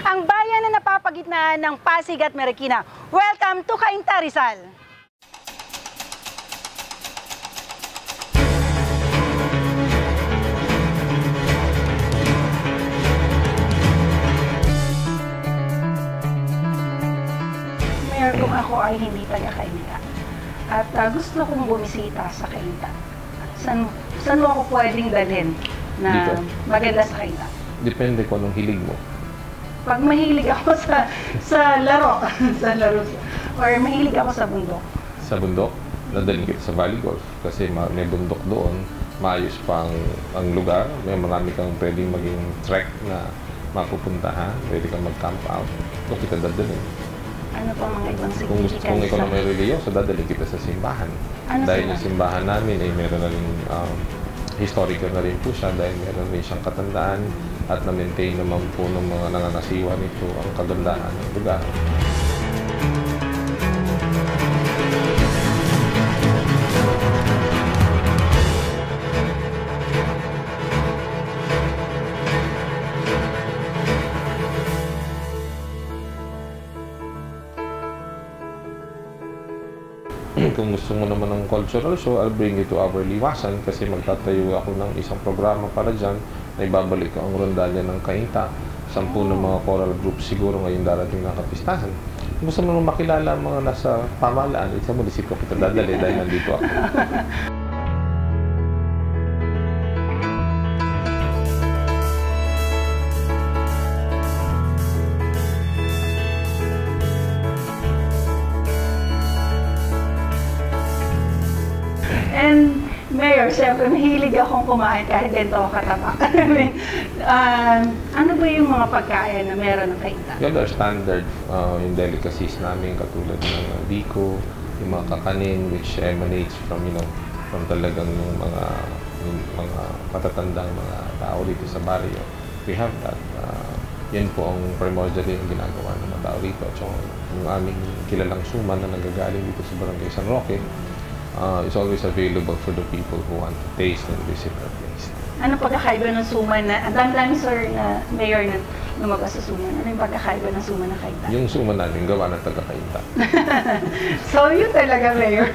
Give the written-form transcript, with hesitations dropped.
ang bayan na napapagitnaan ng Pasig at Marikina. Welcome to Cainta, Rizal! Mayor, kung ako ay hindi taga-Cainta at gusto kong bumisita sa Cainta, saan mo ako pwedeng dalhin na maganda sa Cainta? Depende kung anong hilig mo. Pag mahilig ako sa laro, or mahilig ako sa bundok. Sa bundok, nadalhin kita sa Valley Golf kasi may bundok doon, maayos pa ang lugar, may marami kang pwedeng maging trek na mapupuntahan, pwede kang mag-camp out, doon kita dadalhin. Ano pa mga ibang significance? Kung ikaw na may religyoso, dadalhin kita sa simbahan. Ano dahil yung simbahan namin ay meron na rin historical na rin po siya dahil meron rin siyang katandaan at na-maintain naman po ng mga nangangasiwa nito ang kagandahan ng lugar. Kung gusto mo naman ng cultural show, I'll bring you to our Liwasan kasi magtatayo ako ng isang programa para dyan na ibabalik ko ang rondalya ng Cainta. 10 ng mga choral groups siguro ngayon darating na kapistahan. Kung gusto mo naman makilala ang mga nasa pamahalaan, isa mo disip ko kita dadali dahil nandito ako. And Mayor, siyempre mahilig akong kumain kahit ganito ako kataba. Ano ba yung mga pagkain na meron ng Cainta? Yan are standard yung delicacies namin katulad ng biko, yung mga kakanin which emanates from from talagang yung mga matatandang mga tao dito sa barrio. We have that. Yan po ang primordially yung ginagawa ng mga tao dito. So, yung aming kilalang suman na nagagaling dito sa Barangay San Roque, is always available for the people who want to taste and visit our place. Ano pagkakaiba ng suman na, ang dami sir na mayor na lumabas sa suman, ano yung pagkakaiba ng suman ng Cainta? Yung suman natin, gawa ng taga-Cainta. So yun talaga, Mayor.